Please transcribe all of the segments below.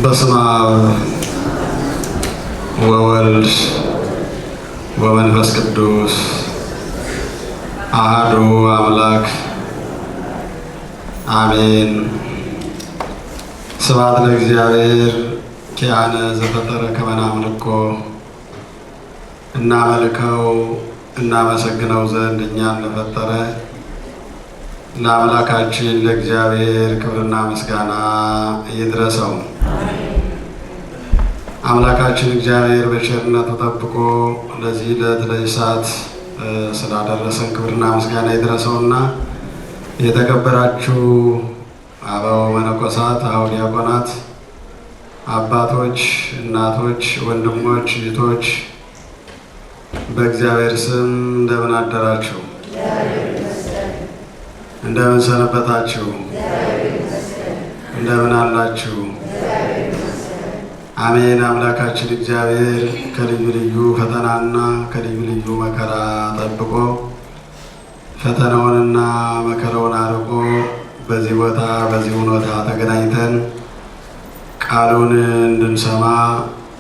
በስመ አብ ወወልድ ወመንፈስ ቅዱስ አሐዱ አምላክ አሜን። ስብሐት ለእግዚአብሔር ኪያነ ዘፈጠረ ከመ ናምልኮ። እናመልከው እናመሰግነው ዘንድ እኛን ለፈጠረ ለአምላካችን ለእግዚአብሔር ክብርና ምስጋና ይድረሰው። አምላካችን እግዚአብሔር በቸርነቱ ጠብቆ ለዚህ ዕለት ለዚህ ሰዓት ስላደረሰን ክብርና ምስጋና ይድረሰውና የተከበራችሁ አበው መነኮሳት፣ አበው ዲያቆናት፣ አባቶች፣ እናቶች፣ ወንድሞች፣ እህቶች በእግዚአብሔር ስም እንደምን አደራችሁ? እንደምን ሰነበታችሁ? እንደምን አላችሁ? አሜን። አምላካችን እግዚአብሔር ከልዩ ልዩ ፈተናና ከልዩ ልዩ መከራ ጠብቆ ፈተናውንና መከራውን አርቆ በዚህ ቦታ በዚህ ሁኔታ ተገናኝተን ቃሉን እንድንሰማ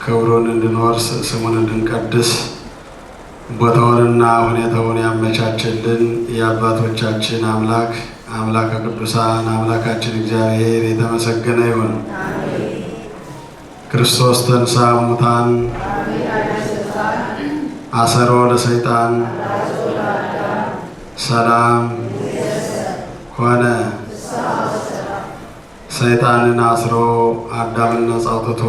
ክብሩን እንድንወርስ ስሙን እንድንቀድስ ቦታውንና ሁኔታውን ያመቻችልን የአባቶቻችን አምላክ አምላከ ቅዱሳን አምላካችን እግዚአብሔር የተመሰገነ ይሁን። ክርስቶስ ተንሥአ እሙታን አሰሮ ለሰይጣን ሰላም ሆነ። ሰይጣንን አስሮ አዳምን ነፃ አውጥቶ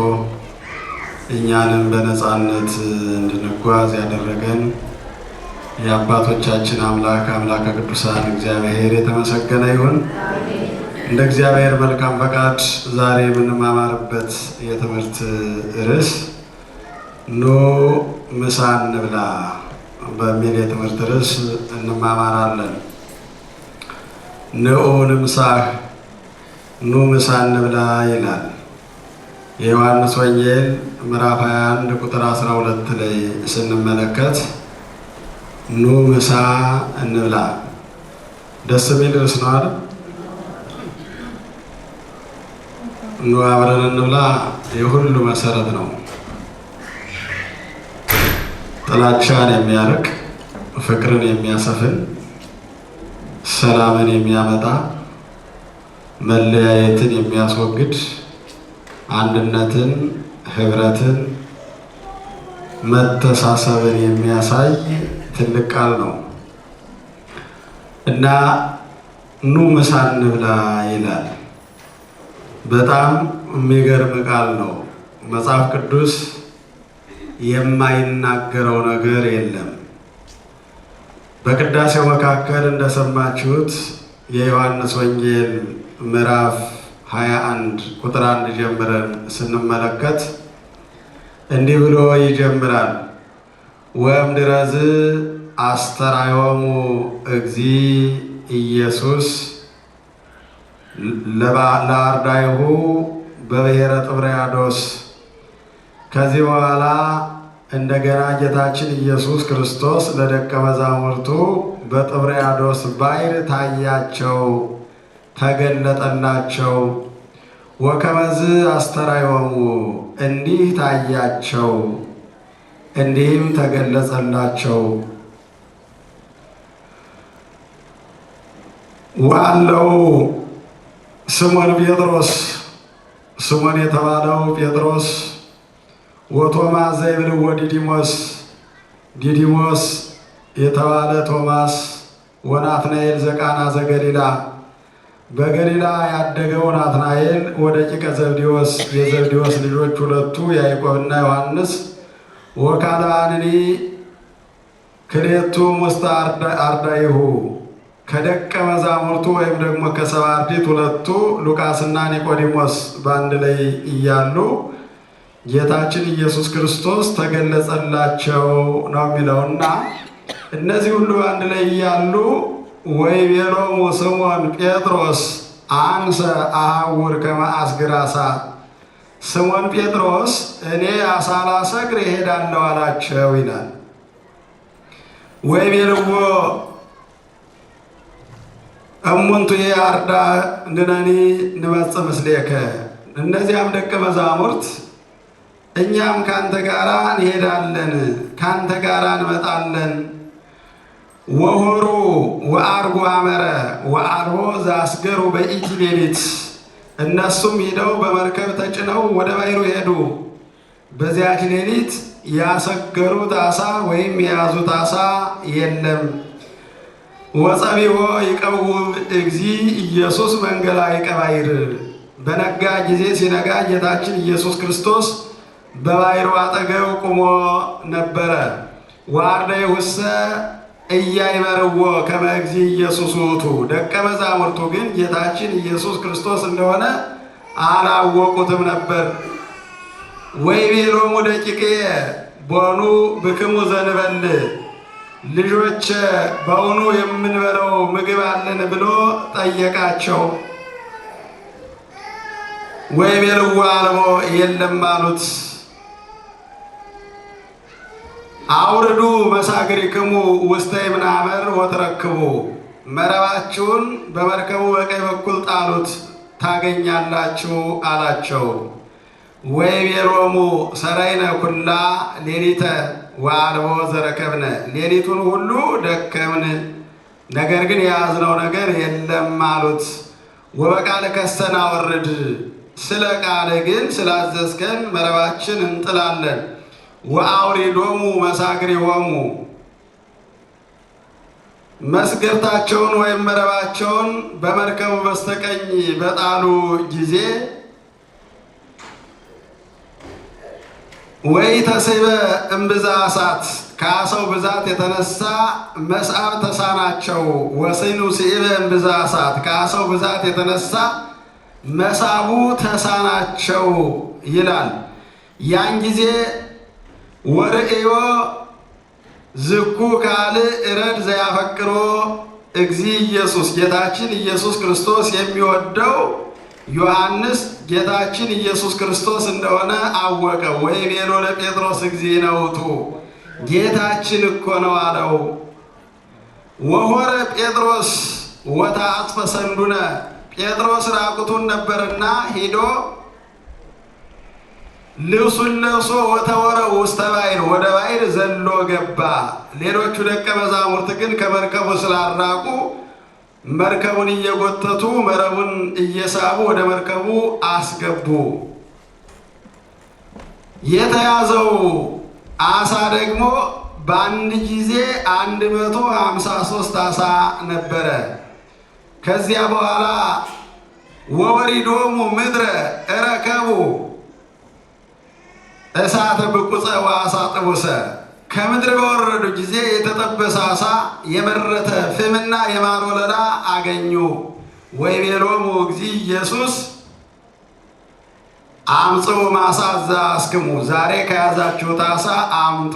እኛንም በነፃነት እንድንጓዝ ያደረገን የአባቶቻችን አምላክ አምላከ ቅዱሳን እግዚአብሔር የተመሰገነ ይሁን። እንደ እግዚአብሔር መልካም ፈቃድ ዛሬ የምንማማርበት የትምህርት ርዕስ ኑ ምሳ እንብላ በሚል የትምህርት ርዕስ እንማማራለን። ንዑ ንምሳህ ኑ ምሳ እንብላ ይላል የዮሐንስ ወንጌል ምዕራፍ 21 ቁጥር 12 ላይ ስንመለከት ኑ ምሳ እንብላ። ደስ የሚል ርዕስ ነው አይደል? ኑ አብረን እንብላ የሁሉ መሰረት ነው። ጥላቻን የሚያርቅ፣ ፍቅርን የሚያሰፍን፣ ሰላምን የሚያመጣ፣ መለያየትን የሚያስወግድ፣ አንድነትን፣ ህብረትን፣ መተሳሰብን የሚያሳይ ትልቅ ቃል ነው እና ኑ ምሳ እንብላ ይላል። በጣም የሚገርም ቃል ነው። መጽሐፍ ቅዱስ የማይናገረው ነገር የለም። በቅዳሴው መካከል እንደሰማችሁት የዮሐንስ ወንጌል ምዕራፍ 21 ቁጥር 1 ጀምረን ስንመለከት እንዲህ ብሎ ይጀምራል። ወእምድረዝ አስተርአዮሙ እግዚእ ኢየሱስ ለአርዳኢሁ በብሔረ ጥብርያዶስ። ከዚህ በኋላ እንደገና ጌታችን ኢየሱስ ክርስቶስ ለደቀ መዛሙርቱ በጥብርያዶስ ባሕር ታያቸው፣ ተገለጠላቸው። ወከመዝ አስተርአዮሙ እንዲህ ታያቸው፣ እንዲህም ተገለጸላቸው። ዋለው ስሞን ጴጥሮስ፣ ስሞን የተባለው ጴጥሮስ፣ ወቶማስ ዘይብልዎ ዲዲሞስ፣ ዲዲሞስ የተባለ ቶማስ፣ ወናትናኤል ዘቃና ዘገሊላ፣ በገሊላ ያደገው ናትናኤል፣ ወደቂቀ ዘብዴዎስ የዘብዴዎስ ልጆች ሁለቱ ያዕቆብና ዮሐንስ፣ ወካልባንኒ ክልኤቱ ውስተ አርዳኢሁ ከደቀ መዛሙርቱ ወይም ደግሞ ከሰባ አርድእት ሁለቱ ሉቃስና ኒቆዲሞስ በአንድ ላይ እያሉ ጌታችን ኢየሱስ ክርስቶስ ተገለጸላቸው ነው የሚለውና እነዚህ ሁሉ በአንድ ላይ እያሉ ወይቤሎሙ ስምዖን ጴጥሮስ አንሰ አሐውር ከመ አስግር ዓሣ፣ ስምዖን ጴጥሮስ እኔ ዓሣ ላሰግር እሄዳለሁ አላቸው ይላል። ወይቤልዎ እሙንቱ አርዳ ንነኒ ንመጽእ ምስሌከ እነዚያም ደቀ መዛሙርት እኛም ካንተ ጋራ እንሄዳለን፣ ካንተ ጋራ እንመጣለን። ወሆሩ ወአርጎ አመረ ወአልቦ ዘአስገሩ በኢቲ ሌሊት። እነሱም ሄደው በመርከብ ተጭነው ወደ ባሕሩ ሄዱ። በዚያች ሌሊት ያሰገሩት ዓሣ ወይም የያዙት ዓሣ የለም። ወጸቢሖ ይቀውም እግዚእ ኢየሱስ መንገላዕቀ ባሕር። በነጋ ጊዜ ሲነጋ ጌታችን ኢየሱስ ክርስቶስ በባሕሩ አጠገብ ቆሞ ነበረ። ወአርዳኢሁሰ ኢያእመርዎ ከመ እግዚእ ኢየሱስ ውእቱ። ደቀ መዛሙርቱ ግን ጌታችን ኢየሱስ ክርስቶስ እንደሆነ አላወቁትም ነበር። ወይቤሎሙ ደቂቅየ ቦኑ ብክሙ ዘንበል። ልጆች በውኑ የምንበለው ምግብ አለን ብሎ ጠየቃቸው። ወይቤልዎ አልቦ የለም አሉት። አውርዱ መሳግሪክሙ ውስተ ይምነ ሐመር ወትረክቡ። መረባችሁን በመርከቡ በቀኝ በኩል ጣሉት ታገኛላችሁ አላቸው። ወይቤሎሙ ሰረይነ ኩላ ሌሊተ ወአልቦ ዘረከብነ። ሌሊቱን ሁሉ ደከምን፣ ነገር ግን የያዝነው ነገር የለም አሉት። ወበቃልከሰ ናወርድ። ስለ ቃል ግን ስላዘዝከን መረባችን እንጥላለን። ወአውሪዶሙ መሳግሪሆሙ። መስገርታቸውን ወይም መረባቸውን በመርከቡ በስተቀኝ በጣሉ ጊዜ ወኢተስሕበ እምብዛ እሳት። ከዓሣው ብዛት የተነሳ መስዓብ ተሳናቸው። ወስኑ ስዒበ እምብዛ እሳት። ከዓሣው ብዛት የተነሳ መሳቡ ተሳናቸው ይላል። ያን ጊዜ ወርእዮ ዝኩ ካልእ እረድ ዘያፈቅሮ እግዚእ ኢየሱስ። ጌታችን ኢየሱስ ክርስቶስ የሚወደው ዮሐንስ ጌታችን ኢየሱስ ክርስቶስ እንደሆነ አወቀ። ወይቤሎ ለጴጥሮስ እግዚእነ ውእቱ። ጌታችን እኮ ነው አለው። ወሖረ ጴጥሮስ ወተአጽፈ ሰንዱነ። ጴጥሮስ ራቁቱን ነበርና ሄዶ ልብሱን ለብሶ ወተወረ ውስተ ባሕር፣ ወደ ባሕር ዘሎ ገባ። ሌሎቹ ደቀ መዛሙርት ግን ከመርከቡ ስላራቁ መርከቡን እየጎተቱ መረቡን እየሳቡ ወደ መርከቡ አስገቡ። የተያዘው ዓሣ ደግሞ በአንድ ጊዜ 153 ዓሣ ነበረ። ከዚያ በኋላ ወወሪዶሙ ምድረ እረከቡ እሳተ ብቁፀ ወዓሣ ጥቡሰ። ከምድር በወረዱ ጊዜ የተጠበሰ ዓሣ የመረተ ፍምና የማር ወለላ አገኙ። ወይቤሎሙ እግዚእ ኢየሱስ አምጽኡ ማሣ ዘአስክሙ። ዛሬ ከያዛችሁት ዓሣ አምጡ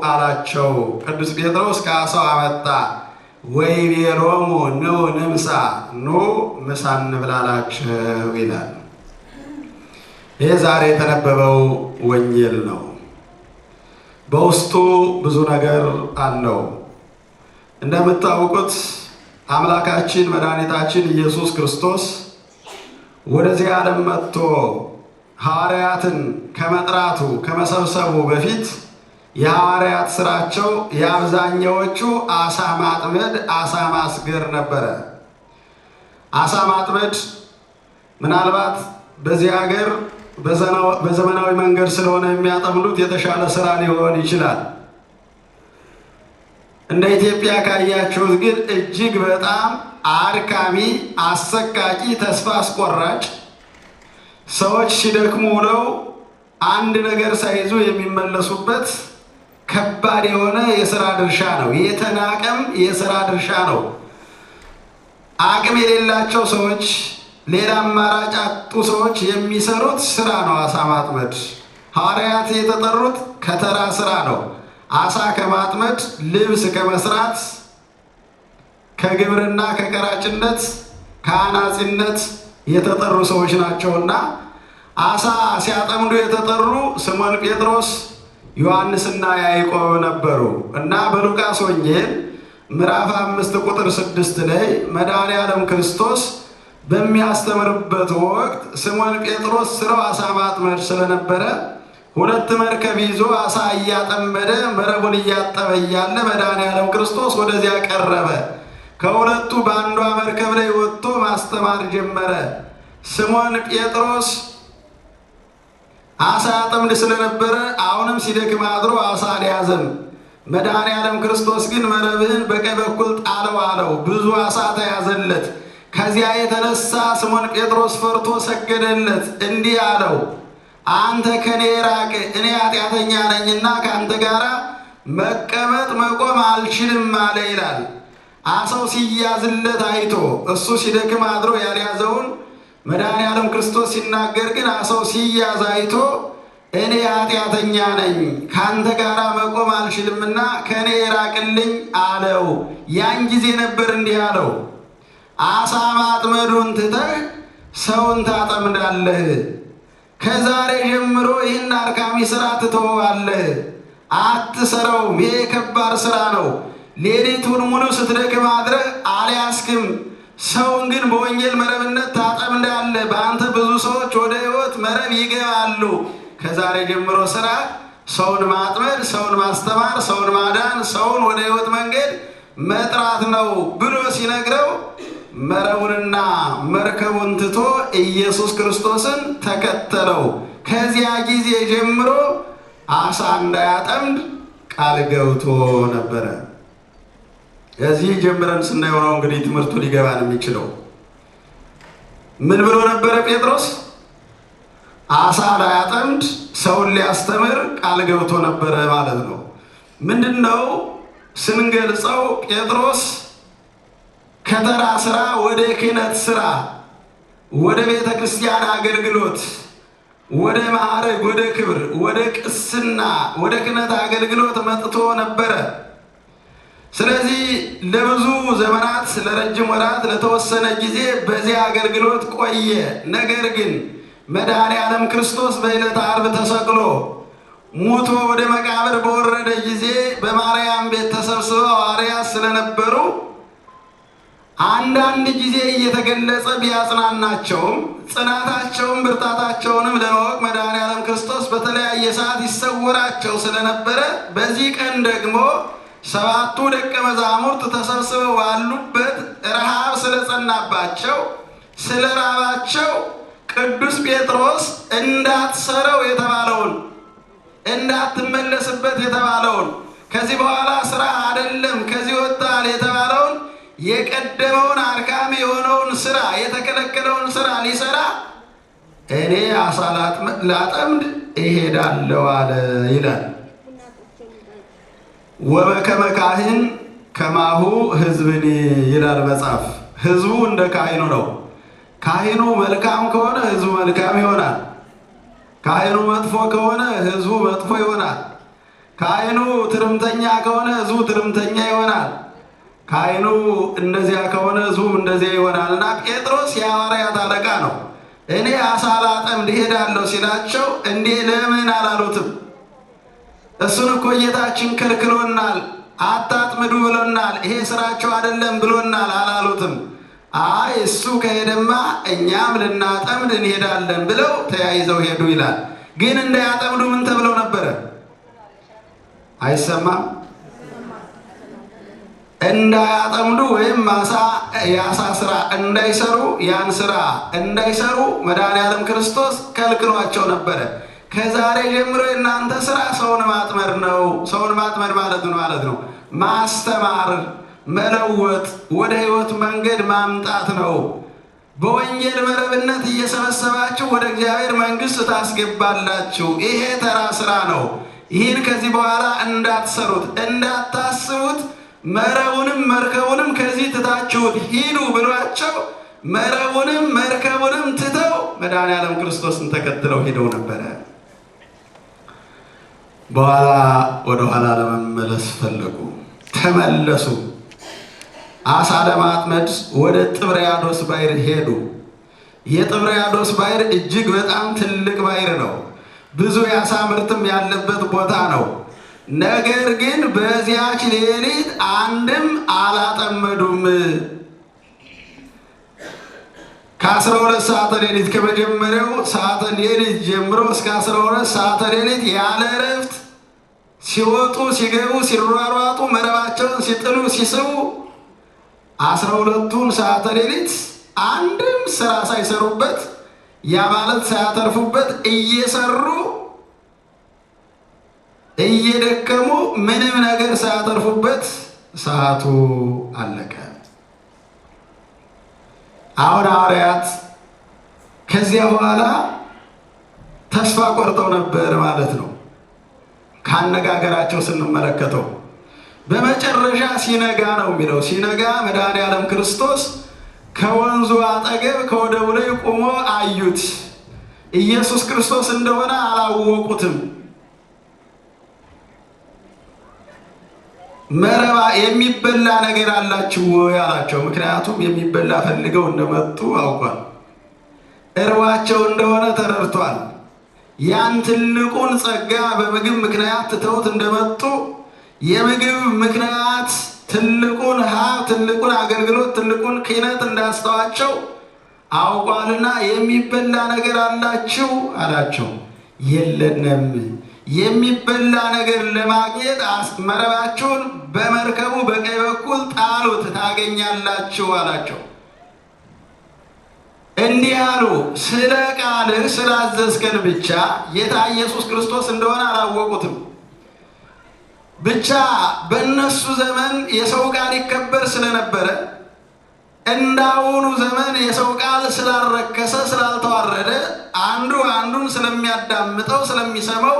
አላቸው። ቅዱስ ጴጥሮስ ከዓሣው አመጣ። ወይቤሎሙ ኑ ንምሳ፣ ኑ ምሳ እንብላ አላቸው ይላል። ይህ ዛሬ የተነበበው ወንጌል ነው። በውስጡ ብዙ ነገር አለው። እንደምታውቁት አምላካችን መድኃኒታችን ኢየሱስ ክርስቶስ ወደዚህ ዓለም መጥቶ ሐዋርያትን ከመጥራቱ ከመሰብሰቡ በፊት የሐዋርያት ስራቸው የአብዛኛዎቹ ዓሣ ማጥመድ፣ ዓሣ ማስገር ነበረ። ዓሣ ማጥመድ ምናልባት በዚህ ሀገር በዘመናዊ መንገድ ስለሆነ የሚያጠምዱት የተሻለ ስራ ሊሆን ይችላል። እንደ ኢትዮጵያ ካያችሁት ግን እጅግ በጣም አድካሚ፣ አሰቃቂ፣ ተስፋ አስቆራጭ፣ ሰዎች ሲደክሙ ውለው አንድ ነገር ሳይዙ የሚመለሱበት ከባድ የሆነ የስራ ድርሻ ነው። የተናቀም የስራ ድርሻ ነው። አቅም የሌላቸው ሰዎች፣ ሌላ አማራጭ ያጡ ሰዎች የሚሰሩት ስራ ነው ዓሣ ማጥመድ። ሐዋርያት የተጠሩት ከተራ ስራ ነው። ዓሣ ከማጥመድ፣ ልብስ ከመስራት፣ ከግብርና፣ ከቀራጭነት፣ ከአናጺነት የተጠሩ ሰዎች ናቸውና ዓሣ ሲያጠምዱ የተጠሩ ስምዖን ጴጥሮስ፣ ዮሐንስና ያዕቆብ ነበሩ እና በሉቃስ ወንጌል ምዕራፍ 5 ቁጥር 6 ላይ መድኃኔዓለም ክርስቶስ በሚያስተምርበት ወቅት ስምዖን ጴጥሮስ ስራው አሳ ማጥመድ ስለነበረ ሁለት መርከብ ይዞ አሳ እያጠመደ መረቡን እያጠበ እያለ መድኃኔዓለም ክርስቶስ ወደዚያ ቀረበ። ከሁለቱ በአንዷ መርከብ ላይ ወጥቶ ማስተማር ጀመረ። ስምዖን ጴጥሮስ አሳ ያጠምድ ስለነበረ አሁንም ሲደክም አድሮ አሳ አልያዘም። መድኃኔዓለም ክርስቶስ ግን መረብህን በቀኝ በኩል ጣለው አለው። ብዙ አሳ ተያዘለት። ከዚያ የተነሳ ስምዖን ጴጥሮስ ፈርቶ ሰገደለት፣ እንዲህ አለው፣ አንተ ከኔ ራቅ፣ እኔ ኃጢአተኛ ነኝና ከአንተ ጋር መቀመጥ መቆም አልችልም አለ ይላል። አሳው ሲያዝለት አይቶ እሱ ሲደክም አድሮ ያልያዘውን መድኃኔዓለም ክርስቶስ ሲናገር ግን አሳው ሲያዝ አይቶ እኔ ኃጢአተኛ ነኝ ከአንተ ጋር መቆም አልችልምና ከእኔ ራቅልኝ አለው። ያን ጊዜ ነበር እንዲህ አለው፣ አሳ ማጥመዱን ትተህ ሰውን ታጠምዳለህ። ከዛሬ ጀምሮ ይህን አድካሚ ሥራ ትተወዋለህ፣ አትሰራውም። ይሄ ከባድ ሥራ ነው። ሌሊቱን ሙሉ ስትደክም አድረህ አልያዝክም። ሰውን ግን በወንጌል መረብነት ታጠምዳለህ። በአንተ ብዙ ሰዎች ወደ ሕይወት መረብ ይገባሉ። ከዛሬ ጀምሮ ሥራ ሰውን ማጥመድ፣ ሰውን ማስተማር፣ ሰውን ማዳን፣ ሰውን ወደ ሕይወት መንገድ መጥራት ነው ብሎ ሲነግረው መረቡንና መርከቡን ትቶ ኢየሱስ ክርስቶስን ተከተለው። ከዚያ ጊዜ ጀምሮ አሳ እንዳያጠምድ ቃል ገብቶ ነበረ። እዚህ ጀምረን ስናየው ነው እንግዲህ ትምህርቱ ሊገባን የሚችለው። ምን ብሎ ነበረ ጴጥሮስ? አሳ ላያጠምድ ሰውን ሊያስተምር ቃል ገብቶ ነበረ ማለት ነው። ምንድን ነው ስንገልጸው ጴጥሮስ ከተራ ስራ ወደ ክህነት ስራ፣ ወደ ቤተ ክርስቲያን አገልግሎት፣ ወደ ማዕረግ፣ ወደ ክብር፣ ወደ ቅስና፣ ወደ ክህነት አገልግሎት መጥቶ ነበረ። ስለዚህ ለብዙ ዘመናት ለረጅም ወራት ለተወሰነ ጊዜ በዚህ አገልግሎት ቆየ። ነገር ግን መድኃኔዓለም ክርስቶስ በዕለተ ዓርብ ተሰቅሎ ሙቶ ወደ መቃብር በወረደ ጊዜ በማርያም ቤት ተሰብስበው ሐዋርያት ስለነበሩ አንዳንድ ጊዜ እየተገለጸ ቢያጽናናቸውም ጽናታቸውን ብርታታቸውንም ለማወቅ መድኃኔዓለም ክርስቶስ በተለያየ ሰዓት ይሰወራቸው ስለነበረ በዚህ ቀን ደግሞ ሰባቱ ደቀ መዛሙርት ተሰብስበው ባሉበት ረሃብ ስለጸናባቸው ስለ ራባቸው ቅዱስ ጴጥሮስ እንዳትሰረው የተባለውን እንዳትመለስበት የተባለውን ከዚህ በኋላ ስራ አይደለም ከዚህ ወጣል የተባለውን የቀደመውን አድካሚ የሆነውን ስራ የተከለከለውን ስራ ሊሰራ እኔ አሳ ላጠምድ እሄዳለሁ አለ ይላል። ወበከመ ካህን ከማሁ ሕዝብኒ ይላል መጽሐፍ። ሕዝቡ እንደ ካህኑ ነው። ካህኑ መልካም ከሆነ ሕዝቡ መልካም ይሆናል። ካህኑ መጥፎ ከሆነ ሕዝቡ መጥፎ ይሆናል። ካህኑ ትርምተኛ ከሆነ ሕዝቡ ትርምተኛ ይሆናል። ካህኑ እንደዚያ ከሆነ ሕዝቡም እንደዚያ ይሆናልና ጴጥሮስ የሐዋርያት አለቃ ነው። እኔ አሳ ላጠምድ እሄዳለሁ ሲላቸው እንዴ ለምን አላሉትም? እሱን እኮ ጌታችን ከልክሎናል፣ አታጥምዱ ብሎናል፣ ይሄ ስራቸው አይደለም ብሎናል አላሉትም። አይ እሱ ከሄደማ እኛም ልናጠምድ እንሄዳለን ብለው ተያይዘው ሄዱ ይላል። ግን እንዳያጠምዱ ምን ተብለው ነበረ? አይሰማም? እንዳያጠምዱ ወይም የአሳ ስራ እንዳይሰሩ ያን ስራ እንዳይሰሩ መድኃኔዓለም ክርስቶስ ከልክሏቸው ነበረ። ከዛሬ ጀምሮ የእናንተ ስራ ሰውን ማጥመድ ነው። ሰውን ማጥመድ ማለት ነው ማስተማር፣ መለወጥ፣ ወደ ሕይወት መንገድ ማምጣት ነው። በወንጌል መረብነት እየሰበሰባችሁ ወደ እግዚአብሔር መንግሥት ታስገባላችሁ። ይሄ ተራ ስራ ነው። ይህን ከዚህ በኋላ እንዳትሰሩት፣ እንዳታስቡት፣ መረቡንም መርከቡንም ከዚህ ትታችሁት ሂዱ ብሏቸው መረቡንም መርከቡንም ትተው መድኃኔዓለም ክርስቶስን ተከትለው ሄደው ነበረ። በኋላ ወደ ኋላ ለመመለስ ፈለጉ፣ ተመለሱ። አሳ ለማጥመድ ወደ ጥብርያዶስ ባሕር ሄዱ። የጥብርያዶስ ባሕር እጅግ በጣም ትልቅ ባሕር ነው። ብዙ የአሳ ምርትም ያለበት ቦታ ነው። ነገር ግን በዚያች ሌሊት አንድም አላጠመዱም። ከ12 ሰዓተ ሌሊት ከመጀመሪያው ሰዓተ ሌሊት ጀምሮ እስከ 12 ሰዓተ ሌሊት ያለ እረፍት ሲወጡ ሲገቡ ሲሯሯጡ መረባቸውን ሲጥሉ ሲስቡ 12ቱን ሰዓተ ሌሊት አንድም ስራ ሳይሰሩበት ያ ማለት ሳያተርፉበት እየሰሩ እየደከሙ ምንም ነገር ሳያተርፉበት ሰዓቱ አለቀ። አሁን ሐዋርያት ከዚያ በኋላ ተስፋ ቆርጠው ነበር ማለት ነው። ካነጋገራቸው ስንመለከተው በመጨረሻ ሲነጋ ነው የሚለው። ሲነጋ መድኃኔዓለም ክርስቶስ ከወንዙ አጠገብ ከወደቡ ላይ ቆሞ አዩት። ኢየሱስ ክርስቶስ እንደሆነ አላወቁትም። መረባ የሚበላ ነገር አላችሁ ወይ አላቸው። ምክንያቱም የሚበላ ፈልገው እንደመጡ አውቋል። እርባቸው እንደሆነ ተረድቷል። ያን ትልቁን ጸጋ በምግብ ምክንያት ትተውት እንደመጡ የምግብ ምክንያት ትልቁን ሀብት፣ ትልቁን አገልግሎት፣ ትልቁን ክህነት እንዳስተዋቸው አውቋልና የሚበላ ነገር አላችሁ አላቸው። የለንም። የሚበላ ነገር ለማግኘት መረባችሁን በመርከቡ በቀኝ በኩል ጣሉት ታገኛላችሁ አላቸው። እንዲህ አሉ። ስለ ቃልህ ስላዘዝከን ብቻ ጌታ ኢየሱስ ክርስቶስ እንደሆነ አላወቁትም። ብቻ በእነሱ ዘመን የሰው ቃል ይከበር ስለነበረ እንዳሁኑ ዘመን የሰው ቃል ስላልረከሰ ስላልተዋረደ አንዱ አንዱን ስለሚያዳምጠው ስለሚሰማው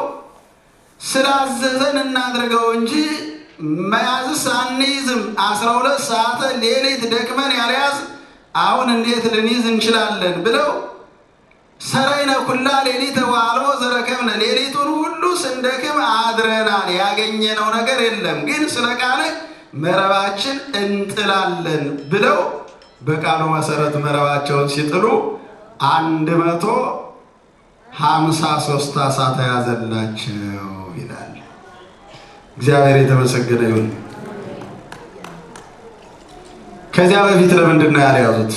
ስላዘዘን እናድርገው እንጂ መያዝስ አንይዝም። 12 ሰዓተ ሌሊት ደክመን ያልያዝ አሁን እንዴት ልንይዝ እንችላለን ብለው ሰራይነ ኩላ ሌሊተ ወአልቦ ዘረከብነ፣ ሌሊቱን ሁሉ ስንደክም አድረናል፣ ያገኘነው ነገር የለም፣ ግን ስለ ቃልህ መረባችን እንጥላለን ብለው በቃሉ መሰረት መረባቸውን ሲጥሉ 153 ዓሣ ተያዘላቸው ይላል። እግዚአብሔር የተመሰገነ ይሁን። ከዚያ በፊት ለምንድን ነው ያልያዙት?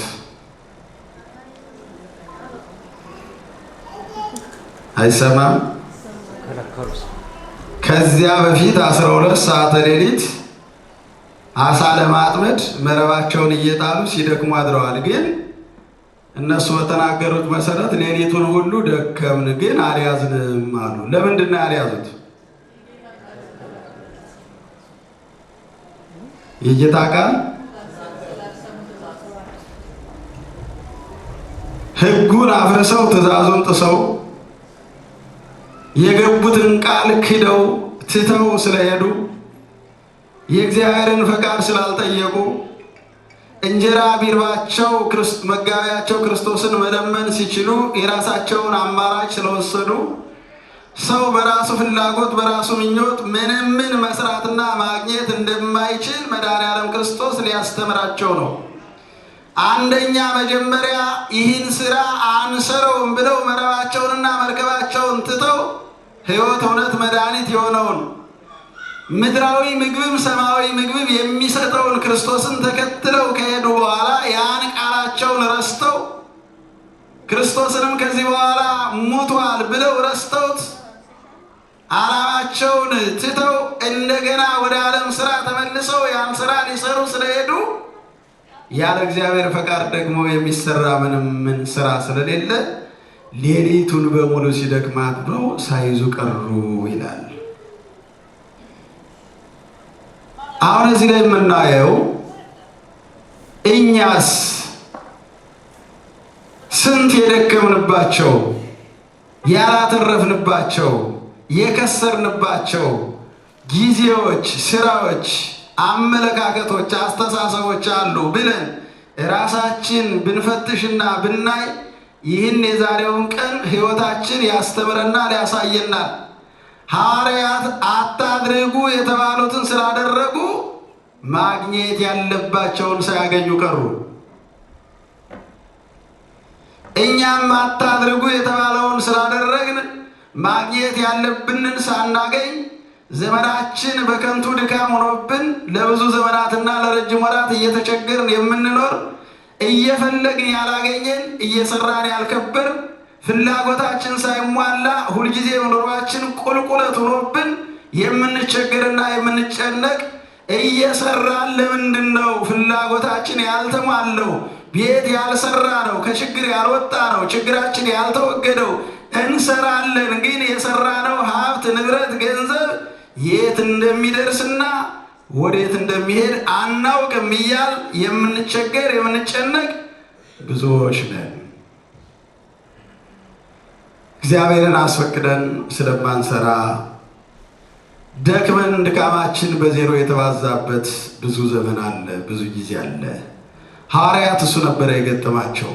አይሰማም? ከዚያ በፊት 12 ሰዓተ ሌሊት ዓሣ ለማጥመድ መረባቸውን እየጣሉ ሲደክሙ አድረዋል። ግን እነሱ በተናገሩት መሰረት ሌሊቱን ሁሉ ደከምን፣ ግን አልያዝንም አሉ። ለምንድን ነው ያልያዙት? የጌታ ቃል ሕጉን አፍርሰው ትእዛዙን ጥሰው የገቡትን ቃል ክደው ትተው ስለሄዱ የእግዚአብሔርን ፈቃድ ስላልጠየቁ እንጀራ ቢርባቸው መጋቢያቸው ክርስቶስን መለመን ሲችሉ የራሳቸውን አማራጭ ስለወሰዱ ሰው በራሱ ፍላጎት በራሱ ምኞት ምንም መስራትና ማግኘት እንደማይችል መድኃኔዓለም ክርስቶስ ሊያስተምራቸው ነው። አንደኛ መጀመሪያ ይህን ስራ አንሰረውም ብለው መረባቸውንና መርከባቸውን ትተው ሕይወት፣ እውነት፣ መድኃኒት የሆነውን ምድራዊ ምግብም ሰማያዊ ምግብም የሚሰጠውን ክርስቶስን ተከትለው ከሄዱ በኋላ ያን ቃላቸውን ረስተው ክርስቶስንም ከዚህ በኋላ ሙቷል ብለው ረስተውት ዓላማቸውን ትተው እንደገና ወደ ዓለም ስራ ተመልሰው ያን ስራ ሊሰሩ ስለሄዱ ያለ እግዚአብሔር ፈቃድ ደግሞ የሚሰራ ምንም ስራ ስለሌለ ሌሊቱን በሙሉ ሲደክማት ነው ሳይዙ ቀሩ ይላል። አሁን እዚህ ላይ የምናየው እኛስ ስንት የደከምንባቸው ያላተረፍንባቸው የከሰርንባቸው ጊዜዎች፣ ስራዎች፣ አመለካከቶች፣ አስተሳሰቦች አሉ ብለን ራሳችን ብንፈትሽና ብናይ ይህን የዛሬውን ቀን ሕይወታችን ያስተምረናል፣ ያሳየናል። ሐዋርያት አታድርጉ የተባሉትን ስላደረጉ ማግኘት ያለባቸውን ሳያገኙ ቀሩ። እኛም አታድርጉ የተባለውን ስላደረግን ማግኘት ያለብንን ሳናገኝ ዘመናችን በከንቱ ድካም ሆኖብን ለብዙ ዘመናትና ለረጅም ወራት እየተቸገርን የምንኖር እየፈለግን ያላገኘን፣ እየሰራን ያልከበር፣ ፍላጎታችን ሳይሟላ ሁልጊዜ ኑሯችን ቁልቁለት ሆኖብን የምንቸገርና የምንጨነቅ እየሰራን ለምንድን ነው ፍላጎታችን ያልተሟለው? ቤት ያልሰራ ነው፣ ከችግር ያልወጣ ነው፣ ችግራችን ያልተወገደው እንሰራለን፣ ግን የሰራነው ሀብት፣ ንብረት፣ ገንዘብ የት እንደሚደርስና ወዴት እንደሚሄድ አናውቅም እያል የምንቸገር የምንጨነቅ ብዙዎች ነን። እግዚአብሔርን አስፈቅደን ስለማንሰራ ደክመን ድካማችን በዜሮ የተባዛበት ብዙ ዘመን አለ፣ ብዙ ጊዜ አለ። ሐዋርያት እሱ ነበረ የገጠማቸው።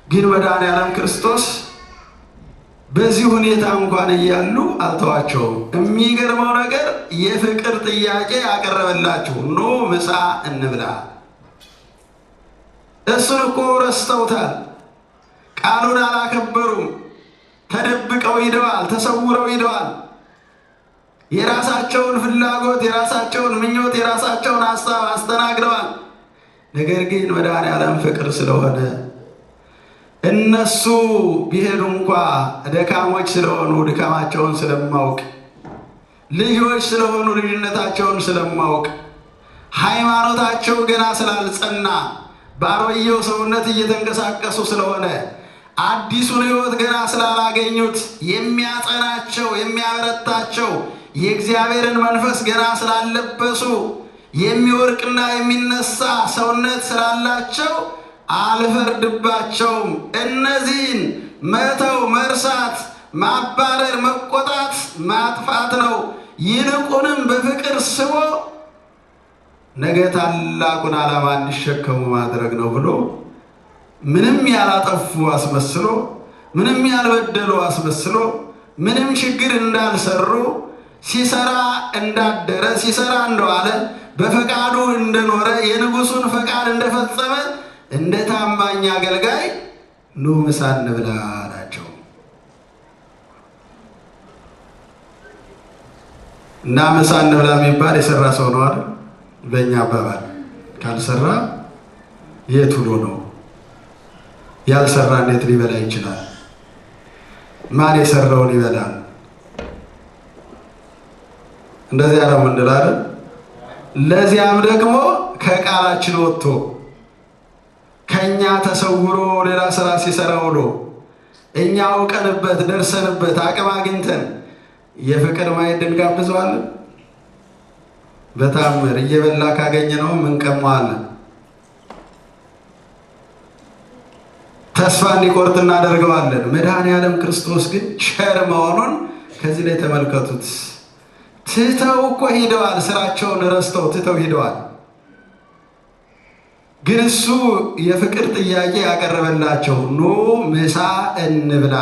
ግን መድኃኔዓለም ክርስቶስ በዚህ ሁኔታ እንኳን እያሉ አልተዋቸውም። የሚገርመው ነገር የፍቅር ጥያቄ አቀረበላቸው። ኑ ምሳ እንብላ። እሱን እኮ ረስተውታል። ቃሉን አላከበሩም። ተደብቀው ሂደዋል፣ ተሰውረው ሂደዋል። የራሳቸውን ፍላጎት፣ የራሳቸውን ምኞት፣ የራሳቸውን ሀሳብ አስተናግደዋል። ነገር ግን መድኃኔዓለም ፍቅር ስለሆነ እነሱ ቢሄዱ እንኳ ደካሞች ስለሆኑ ድካማቸውን ስለማውቅ፣ ልጆች ስለሆኑ ልጅነታቸውን ስለማውቅ፣ ሃይማኖታቸው ገና ስላልጸና ባሮየው ሰውነት እየተንቀሳቀሱ ስለሆነ አዲሱን ሕይወት ገና ስላላገኙት የሚያጸናቸው የሚያበረታቸው የእግዚአብሔርን መንፈስ ገና ስላለበሱ የሚወርቅና የሚነሳ ሰውነት ስላላቸው አልፈርድባቸውም። እነዚህን መተው፣ መርሳት፣ ማባረር፣ መቆጣት፣ ማጥፋት ነው። ይልቁንም በፍቅር ስቦ ነገ ታላቁን ዓላማ እንዲሸከሙ ማድረግ ነው ብሎ ምንም ያላጠፉ አስመስሎ፣ ምንም ያልበደሉ አስመስሎ፣ ምንም ችግር እንዳልሰሩ ሲሰራ እንዳደረ ሲሰራ እንደዋለ በፈቃዱ እንደኖረ የንጉሱን ፈቃድ እንደፈጸመ እንደ ታማኝ አገልጋይ ኑ ምሳ እንብላ አላቸው። እና ምሳ እንብላ የሚባል የሰራ ሰው ነው አይደል? በእኛ አባባል ካልሰራ የት ውሎ ነው? ያልሰራ እንዴት ሊበላ ይችላል? ማን የሰራውን ይበላል? እንደዚያ ነው የምንለው አይደል? ለዚያም ደግሞ ከቃላችን ወጥቶ ከኛ ተሰውሮ ሌላ ስራ ሲሰራ ውሎ እኛ አውቀንበት ደርሰንበት አቅም አግኝተን የፍቅር ማዕድ እንጋብዘዋለን። በታምር እየበላ ካገኘነው እንቀማዋለን። ተስፋ እንዲቆርጥ እናደርገዋለን። መድኃኔዓለም ክርስቶስ ግን ቸር መሆኑን ከዚህ ላይ ተመልከቱት። ትተው እኮ ሂደዋል። ስራቸውን ረስተው ትተው ሂደዋል። ግን እሱ የፍቅር ጥያቄ ያቀረበላቸው ኑ ምሳ እንብላ።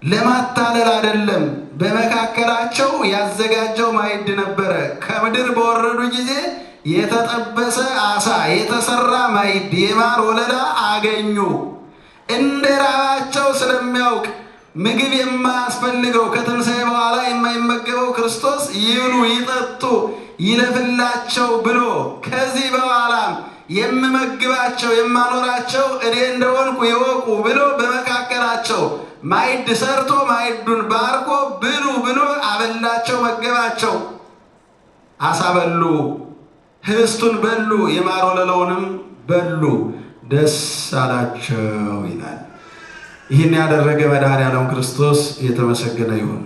ለማታለል አይደለም። በመካከላቸው ያዘጋጀው ማዕድ ነበረ። ከምድር በወረዱ ጊዜ የተጠበሰ አሳ፣ የተሰራ ማዕድ፣ የማር ወለላ አገኙ። እንደ ራባቸው ስለሚያውቅ ምግብ የማያስፈልገው ከትንሣኤ በኋላ የማይመገበው ክርስቶስ ይብሉ ይጠጡ ይለፍላቸው ብሎ ከዚህ በኋላም የምመግባቸው የማኖራቸው እኔ እንደሆንኩ ይወቁ ብሎ በመካከላቸው ማዕድ ሰርቶ ማዕዱን ባርኮ ብሉ ብሎ አበላቸው፣ መገባቸው። አሳ በሉ፣ ህብስቱን በሉ፣ የማር ወለላውንም በሉ፣ ደስ አላቸው ይላል። ይህን ያደረገ መድኃኔዓለም ክርስቶስ የተመሰገነ ይሁን።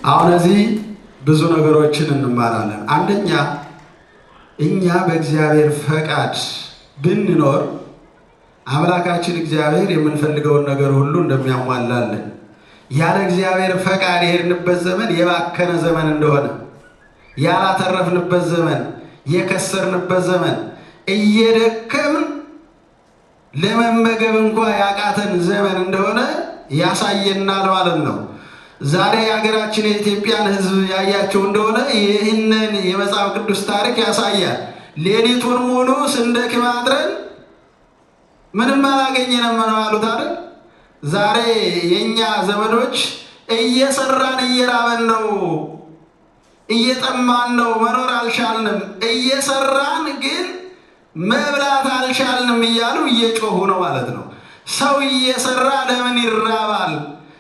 አሁን እዚህ ብዙ ነገሮችን እንማራለን። አንደኛ እኛ በእግዚአብሔር ፈቃድ ብንኖር አምላካችን እግዚአብሔር የምንፈልገውን ነገር ሁሉ እንደሚያሟላልን፣ ያለ እግዚአብሔር ፈቃድ የሄድንበት ዘመን የባከነ ዘመን እንደሆነ፣ ያላተረፍንበት ዘመን፣ የከሰርንበት ዘመን፣ እየደከምን ለመመገብ እንኳ ያቃተን ዘመን እንደሆነ ያሳየናል ማለት ነው። ዛሬ የሀገራችን የኢትዮጵያን ሕዝብ ያያቸው እንደሆነ ይህንን የመጽሐፍ ቅዱስ ታሪክ ያሳያል። ሌሊቱን ሙሉ ስንደክም አድረን ምንም አላገኘንም ነው ያሉት አይደል? ዛሬ የኛ ዘመዶች እየሰራን እየራበን ነው፣ እየጠማን ነው፣ መኖር አልቻልንም። እየሰራን ግን መብላት አልቻልንም እያሉ እየጮሁ ነው ማለት ነው። ሰው እየሰራ ለምን ይራባል?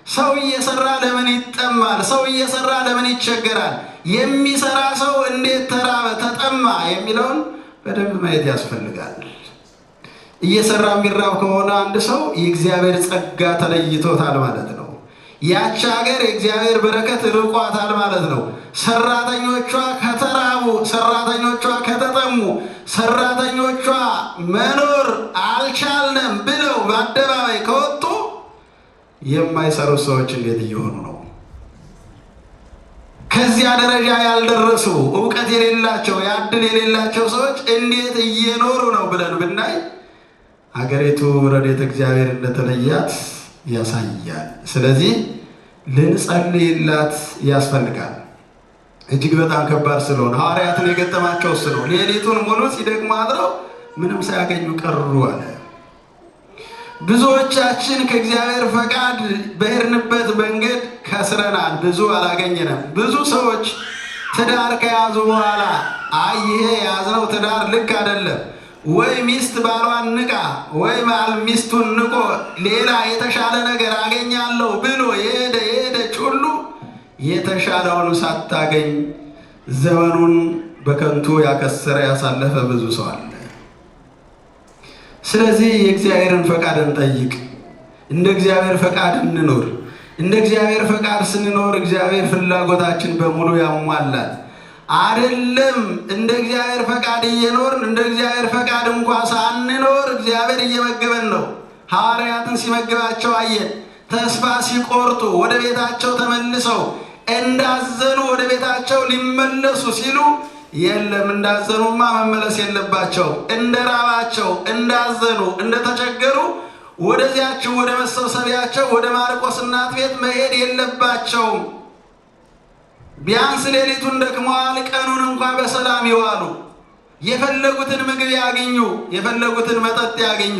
ሰው እየሰራ ለምን ይጠማል? ሰው እየሰራ ለምን ይቸገራል? የሚሰራ ሰው እንዴት ተራበ ተጠማ የሚለውን በደንብ ማየት ያስፈልጋል። እየሰራ የሚራብ ከሆነ አንድ ሰው የእግዚአብሔር ጸጋ ተለይቶታል ማለት ነው። ያች ሀገር የእግዚአብሔር በረከት ርቋታል ማለት ነው። ሰራተኞቿ ከተራቡ፣ ሰራተኞቿ ከተጠሙ፣ ሰራተኞቿ መኖር አልቻልንም ብለው በአደባባይ ከወጡ የማይሰሩ ሰዎች እንዴት እየሆኑ ነው? ከዚያ ደረጃ ያልደረሱ እውቀት የሌላቸው ያድል የሌላቸው ሰዎች እንዴት እየኖሩ ነው ብለን ብናይ ሀገሪቱ ረድኤተ እግዚአብሔር እንደተለያት ያሳያል። ስለዚህ ልንጸልይላት ያስፈልጋል። እጅግ በጣም ከባድ ስለሆነ ሐዋርያትን የገጠማቸው እሱ ነው። ሌሊቱን ሙሉ ሲደክሙ አድረው ምንም ሳያገኙ ቀሩ አለ። ብዙዎቻችን ከእግዚአብሔር ፈቃድ በሄድንበት መንገድ ከስረናል፣ ብዙ አላገኘንም። ብዙ ሰዎች ትዳር ከያዙ በኋላ ይሄ የያዝነው ትዳር ልክ አይደለም፣ ወይ ሚስት ባሏን ንቃ ወይ ባል ሚስቱን ንቆ ሌላ የተሻለ ነገር አገኛለሁ ብሎ የሄደች ሁሉ የተሻለውን ሳታገኝ ዘመኑን በከንቱ ያከሰረ ያሳለፈ ብዙ ሰው አለ። ስለዚህ የእግዚአብሔርን ፈቃድ እንጠይቅ፣ እንደ እግዚአብሔር ፈቃድ እንኖር። እንደ እግዚአብሔር ፈቃድ ስንኖር እግዚአብሔር ፍላጎታችን በሙሉ ያሟላል። አይደለም እንደ እግዚአብሔር ፈቃድ እየኖርን እንደ እግዚአብሔር ፈቃድ እንኳ ሳንኖር እግዚአብሔር እየመገበን ነው። ሐዋርያትን ሲመግባቸው አየን። ተስፋ ሲቆርጡ ወደ ቤታቸው ተመልሰው እንዳዘኑ ወደ ቤታቸው ሊመለሱ ሲሉ የለም እንዳዘኑማ መመለስ የለባቸው፣ እንደራባቸው እንዳዘኑ እንደተቸገሩ ወደዚያቸው ወደ መሰብሰቢያቸው ወደ ማርቆስ እናት ቤት መሄድ የለባቸውም። ቢያንስ ሌሊቱን ደክመዋል፣ ቀኑን እንኳ በሰላም ይዋሉ፣ የፈለጉትን ምግብ ያገኙ፣ የፈለጉትን መጠጥ ያገኙ፣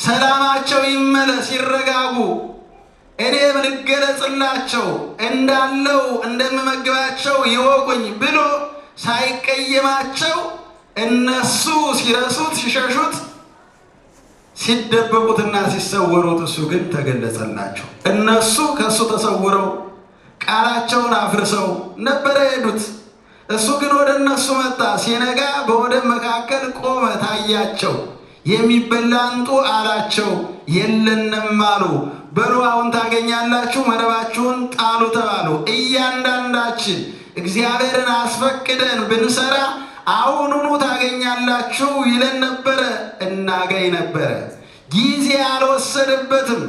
ሰላማቸው ይመለስ፣ ይረጋጉ። እኔ ልገለጽላቸው እንዳለው እንደምመግባቸው ይወቁኝ ብሎ ሳይቀየማቸው እነሱ ሲረሱት ሲሸሹት ሲደበቁትና ሲሰወሩት እሱ ግን ተገለጸላቸው። እነሱ ከእሱ ተሰውረው ቃላቸውን አፍርሰው ነበረ ሄዱት። እሱ ግን ወደ እነሱ መጣ። ሲነጋ በወደብ መካከል ቆመ፣ ታያቸው። የሚበላ አንጡ አላቸው። የለንም አሉ። በሉ አሁን ታገኛላችሁ፣ መረባችሁን ጣሉ ተባሉ። እያንዳንዳችን እግዚአብሔርን አስፈቅደን ብንሰራ አሁኑኑ ታገኛላችሁ ይለን ነበረ፣ እናገኝ ነበረ። ጊዜ አልወሰደበትም።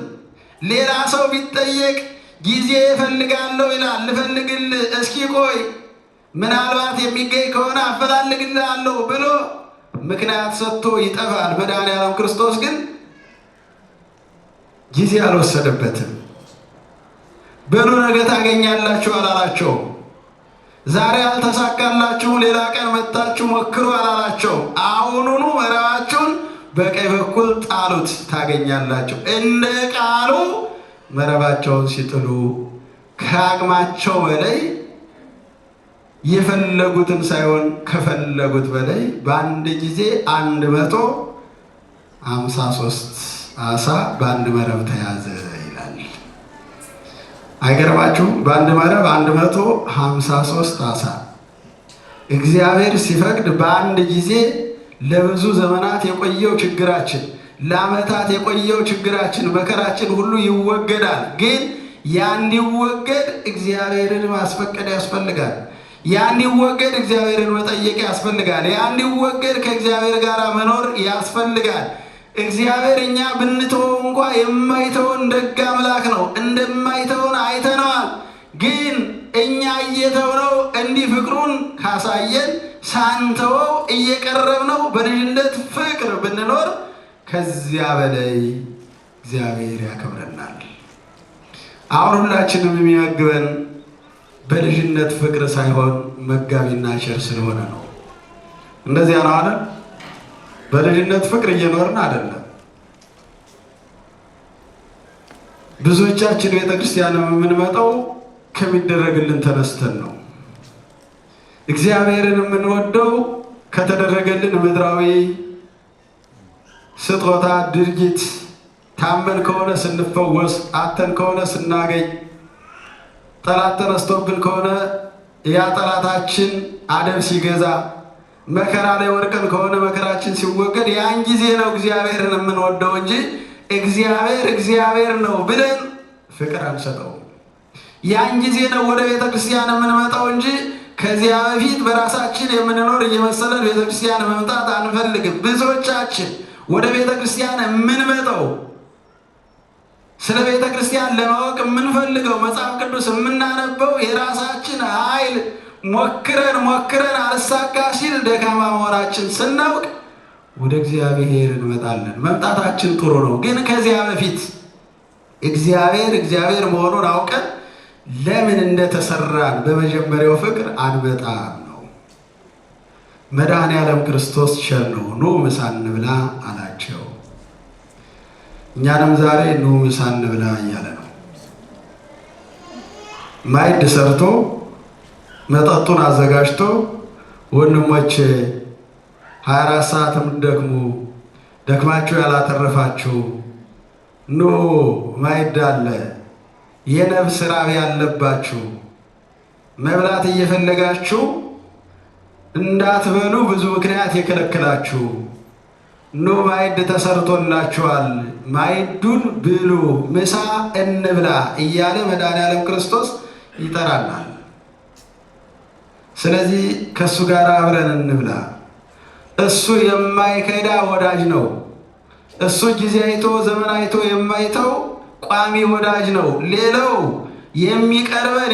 ሌላ ሰው ቢጠየቅ ጊዜ እፈልጋለሁ ይላል። ልፈልግልህ፣ እስኪ ቆይ ምናልባት የሚገኝ ከሆነ አፈላልግልሃለሁ ብሎ ምክንያት ሰጥቶ ይጠፋል። መድኃኔዓለም ክርስቶስ ግን ጊዜ አልወሰደበትም። በሉ ነገ ታገኛላችሁ አላላቸው። ዛሬ አልተሳካላችሁ ሌላ ቀን መጣችሁ ሞክሩ አላላቸው። አሁኑኑ መረባችሁን በቀኝ በኩል ጣሉት ታገኛላችሁ። እንደ ቃሉ መረባቸውን ሲጥሉ ከአቅማቸው በላይ የፈለጉትን ሳይሆን ከፈለጉት በላይ በአንድ ጊዜ 153 አሳ በአንድ መረብ ተያዘ ይላል። አይገርማችሁም? በአንድ መረብ 153 አሳ። እግዚአብሔር ሲፈቅድ በአንድ ጊዜ ለብዙ ዘመናት የቆየው ችግራችን፣ ለዓመታት የቆየው ችግራችን፣ መከራችን ሁሉ ይወገዳል። ግን ያ እንዲወገድ እግዚአብሔርን ማስፈቀድ ያስፈልጋል። ያ እንዲወገድ እግዚአብሔርን መጠየቅ ያስፈልጋል። ያ እንዲወገድ ከእግዚአብሔር ጋር መኖር ያስፈልጋል። እግዚአብሔር እኛ ብንተወው እንኳ የማይተውን ደግ አምላክ ነው። እንደማይተውን አይተነዋል። ግን እኛ እየተውነው እንዲህ ፍቅሩን ካሳየን ሳንተወው እየቀረብነው በልጅነት ፍቅር ብንኖር ከዚያ በላይ እግዚአብሔር ያከብረናል። አሁን ሁላችንም የሚመግበን በልጅነት ፍቅር ሳይሆን መጋቢና ቸር ስለሆነ ነው። እንደዚያ ነው አይደል? በልጅነት ፍቅር እየኖርን አይደለም። ብዙዎቻችን ቤተክርስቲያን የምንመጣው ከሚደረግልን ተነስተን ነው። እግዚአብሔርን የምንወደው ከተደረገልን ምድራዊ ስጦታ፣ ድርጊት ታመን ከሆነ ስንፈወስ፣ አተን ከሆነ ስናገኝ፣ ጠላት ተነስቶብን ከሆነ ያ ጠላታችን አደብ ሲገዛ፣ መከራ ላይ ወድቀን ከሆነ መከራችን ሲወገድ ያን ጊዜ ነው እግዚአብሔርን የምንወደው እንጂ እግዚአብሔር ነው ብለን ፍቅር አንሰጠውም። ያን ጊዜ ነው ወደ ቤተ ክርስቲያን የምንመጣው እንጂ ከዚያ በፊት በራሳችን የምንኖር እየመሰለን ቤተ ክርስቲያን መምጣት አንፈልግም። ብዙዎቻችን ወደ ቤተ ክርስቲያን የምንመጣው ስለ ቤተ ክርስቲያን ለማወቅ የምንፈልገው መጽሐፍ ቅዱስ የምናነበው የራሳችን ኃይል ሞክረን አልሳካ ሲል ደካማ መሆናችን ስናውቅ ወደ እግዚአብሔር እንመጣለን። መምጣታችን ጥሩ ነው፣ ግን ከዚያ በፊት እግዚአብሔር መሆኑን አውቀን ለምን እንደተሰራን በመጀመሪያው ፍቅር አንመጣም ነው። መድኃኔዓለም ክርስቶስ ቸር ነው። ኑ ምሳ እንብላ አላቸው። እኛንም ዛሬ ኑ ምሳ እንብላ እያለ ነው። ማዕድ ሰርቶ መጠጡን አዘጋጅቶ ወንድሞቼ 24 ሰዓትም ደክማችሁ ያላተረፋችሁ ኑ ማዕድ አለ፣ የነፍስ ራብ ያለባችሁ መብላት እየፈለጋችሁ እንዳትበሉ ብዙ ምክንያት የከለከላችሁ ኑ ማዕድ ተሰርቶላችኋል፣ ማዕዱን ብሉ፣ ምሳ እንብላ እያለ መድኃኔዓለም ክርስቶስ ይጠራናል። ስለዚህ ከእሱ ጋር አብረን እንብላ። እሱ የማይከዳ ወዳጅ ነው። እሱ ጊዜ አይቶ ዘመን አይቶ የማይተው ቋሚ ወዳጅ ነው። ሌላው የሚቀርበን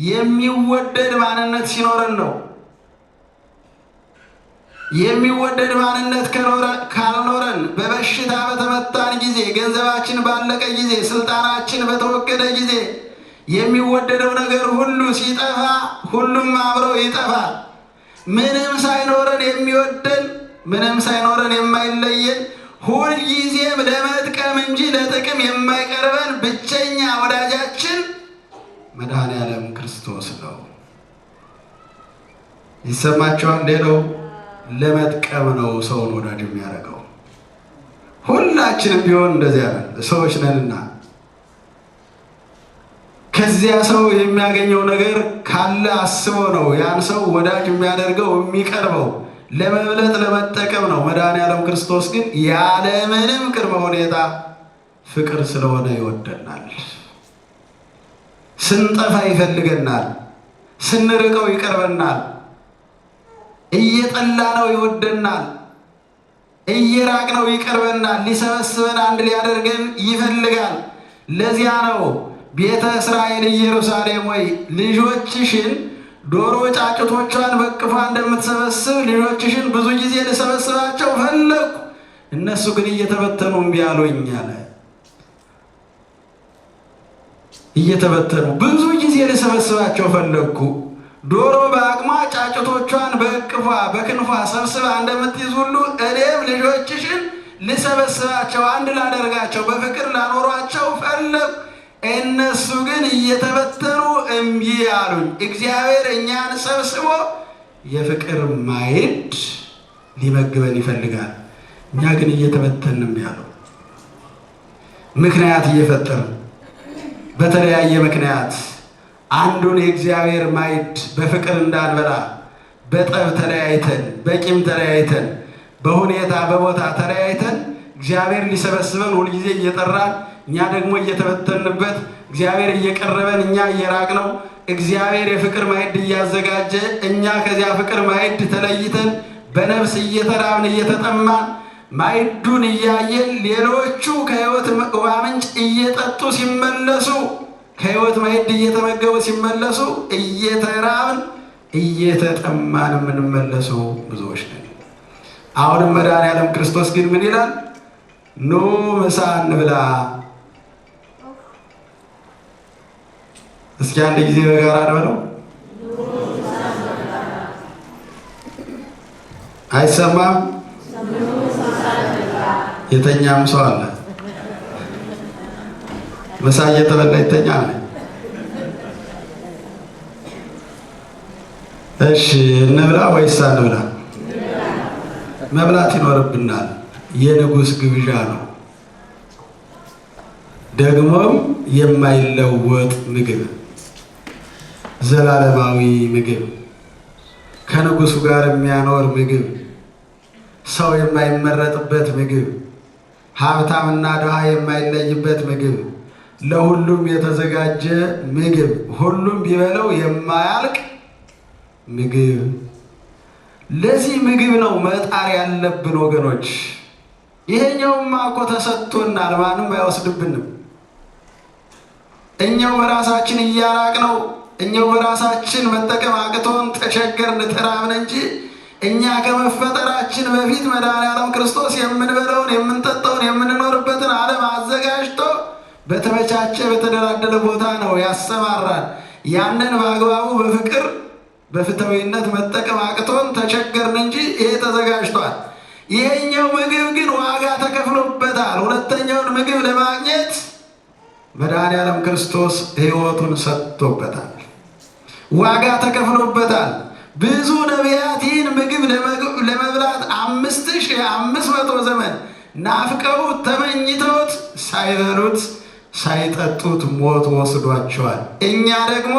የሚወደድ ማንነት ሲኖረን ነው። የሚወደድ ማንነት ካልኖረን በበሽታ በተመታን ጊዜ፣ ገንዘባችን ባለቀ ጊዜ፣ ስልጣናችን በተወገደ ጊዜ የሚወደደው ነገር ሁሉ ሲጠፋ ሁሉም አብረው ይጠፋል። ምንም ሳይኖረን የሚወደን፣ ምንም ሳይኖረን የማይለየን፣ ሁልጊዜም ለመጥቀም እንጂ ለጥቅም የማይቀርበን ብቸኛ ወዳጃችን መድኃኔዓለም ክርስቶስ ነው። ይሰማቸዋል። ሌላው ለመጥቀም ነው ሰውን ወዳጅ የሚያደርገው። ሁላችንም ቢሆን እንደዚያ ሰዎች ነንና ከዚያ ሰው የሚያገኘው ነገር ካለ አስቦ ነው ያን ሰው ወዳጅ የሚያደርገው የሚቀርበው፣ ለመብለጥ ለመጠቀም ነው። መድኃኔዓለም ክርስቶስ ግን ያለምንም ቅድመ ሁኔታ ፍቅር ስለሆነ ይወደናል። ስንጠፋ ይፈልገናል፣ ስንርቀው ይቀርበናል፣ እየጠላ ነው ይወደናል፣ እየራቅ ነው ይቀርበናል፣ ሊሰበስበን አንድ ሊያደርገን ይፈልጋል። ለዚያ ነው ቤተ እስራኤል ኢየሩሳሌም ወይ ልጆችሽን ዶሮ ጫጩቶቿን በቅፏ እንደምትሰበስብ ልጆችሽን ብዙ ጊዜ ልሰበስባቸው ፈለግኩ፣ እነሱ ግን እየተበተኑ እምቢ አሉኝ አለ። እየተበተኑ ብዙ ጊዜ ልሰበስባቸው ፈለግኩ። ዶሮ በአቅሟ ጫጩቶቿን በቅፏ በክንፏ ሰብስባ እንደምትይዝ ሁሉ እኔም ልጆችሽን ልሰበስባቸው አንድ ላደርጋቸው በፍቅር ላኖሯቸው ፈለግኩ። እነሱ ግን እየተበተኑ እምቢ አሉኝ። እግዚአብሔር እኛን ሰብስቦ የፍቅር ማዕድ ሊመግበን ይፈልጋል። እኛ ግን እየተበተንን እምቢ አሉ። ምክንያት እየፈጠርን በተለያየ ምክንያት አንዱን የእግዚአብሔር ማዕድ በፍቅር እንዳንበላ በጠብ ተለያይተን፣ በቂም ተለያይተን፣ በሁኔታ በቦታ ተለያይተን እግዚአብሔር ሊሰበስበን ሁልጊዜ እየጠራን እኛ ደግሞ እየተበተንበት፣ እግዚአብሔር እየቀረበን እኛ እየራቅነው፣ እግዚአብሔር የፍቅር ማዕድ እያዘጋጀ እኛ ከዚያ ፍቅር ማዕድ ተለይተን በነፍስ እየተራብን እየተጠማን ማዕዱን እያየን ሌሎቹ ከሕይወት ውሃ ምንጭ እየጠጡ ሲመለሱ፣ ከሕይወት ማዕድ እየተመገቡ ሲመለሱ እየተራብን እየተጠማን የምንመለሱ ብዙዎች ነን። አሁንም መድኃኔዓለም ክርስቶስ ግን ምን ይላል? ኑ ምሳ እንብላ። እስኪ አንድ ጊዜ በጋራ እንበለው። አይሰማም? የተኛም ሰው አለ። ምሳ እየተበላ ይተኛል። እሺ እንብላ ወይስ አንብላ? መብላት ይኖርብናል። የንጉሥ ግብዣ ነው። ደግሞም የማይለወጥ ምግብ፣ ዘላለማዊ ምግብ፣ ከንጉሱ ጋር የሚያኖር ምግብ፣ ሰው የማይመረጥበት ምግብ፣ ሀብታምና ድሃ የማይለይበት ምግብ፣ ለሁሉም የተዘጋጀ ምግብ፣ ሁሉም ቢበለው የማያልቅ ምግብ። ለዚህ ምግብ ነው መጣር ያለብን ወገኖች። ይሄኛውማ እኮ ተሰጥቶናል፣ ማንም አይወስድብንም። እኛው በራሳችን እያራቅነው፣ እኛው በራሳችን መጠቀም አቅቶን ተቸገርን፣ ተራብን እንጂ እኛ ከመፈጠራችን በፊት መድኃኔዓለም ክርስቶስ የምንበለውን የምንጠጣውን የምንኖርበትን ዓለም አዘጋጅቶ በተመቻቸ በተደላደለ ቦታ ነው ያሰማራን። ያንን በአግባቡ በፍቅር በፍትሃዊነት መጠቀም አቅቶን ተቸገርን እንጂ ይሄ ተዘጋጅቷል። ይሄኛው ምግብ ግን ዋጋ ተከፍሎበታል። ሁለተኛውን ምግብ ለማግኘት መድኃኔዓለም ክርስቶስ ሕይወቱን ሰጥቶበታል። ዋጋ ተከፍሎበታል። ብዙ ነቢያት ይህን ምግብ ለመብላት 5500 ዘመን ናፍቀው ተመኝተውት ሳይበሉት ሳይጠጡት ሞት ወስዷቸዋል። እኛ ደግሞ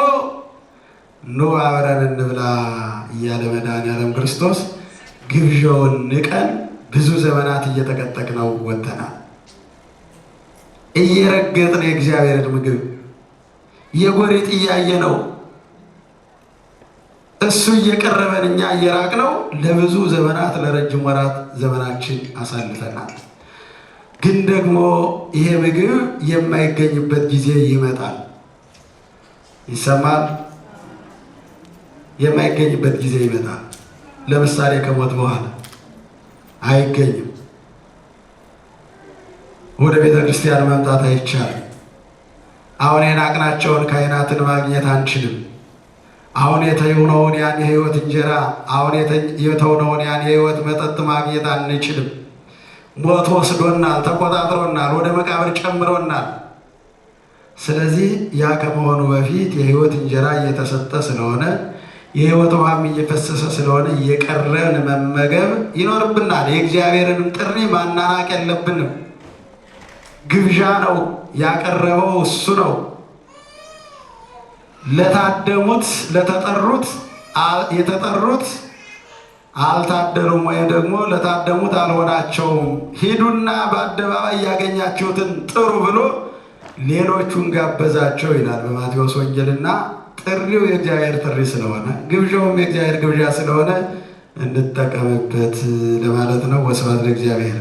ኑ አብረን እንብላ እያለ መድኃኔዓለም ክርስቶስ ግብዣውን ንቀን ብዙ ዘመናት እየተቀጠቅነው ወጥተናል። እየረገጥን የእግዚአብሔርን ምግብ የጎሪጥ እያየ ነው እሱ እየቀረበን እኛ እየራቅነው ለብዙ ዘመናት ለረጅም ወራት ዘመናችን አሳልፈናል። ግን ደግሞ ይሄ ምግብ የማይገኝበት ጊዜ ይመጣል። ይሰማል። የማይገኝበት ጊዜ ይመጣል። ለምሳሌ ከሞት በኋላ አይገኝም። ወደ ቤተ ክርስቲያን መምጣት አይቻልም። አሁን የናቅናቸውን ካህናትን ማግኘት አንችልም። አሁን የተውነውን ያን የሕይወት እንጀራ፣ አሁን የተውነውን ያን የሕይወት መጠጥ ማግኘት አንችልም። ሞት ወስዶናል፣ ተቆጣጥሮናል፣ ወደ መቃብር ጨምሮናል። ስለዚህ ያ ከመሆኑ በፊት የሕይወት እንጀራ እየተሰጠ ስለሆነ የሕይወት ውሃም እየፈሰሰ ስለሆነ እየቀረን መመገብ ይኖርብናል። የእግዚአብሔርንም ጥሪ ማናናቅ የለብንም። ግብዣ ነው ያቀረበው እሱ ነው። ለታደሙት ለተጠሩት የተጠሩት አልታደሉም፣ ወይም ደግሞ ለታደሙት አልሆናቸውም። ሂዱና በአደባባይ ያገኛችሁትን ጥሩ ብሎ ሌሎቹን ጋበዛቸው ይላል በማቴዎስ ወንጌልና ጥሪው የእግዚአብሔር ጥሪ ስለሆነ ግብዣውም የእግዚአብሔር ግብዣ ስለሆነ እንጠቀምበት ለማለት ነው። ወስብሐት ለእግዚአብሔር።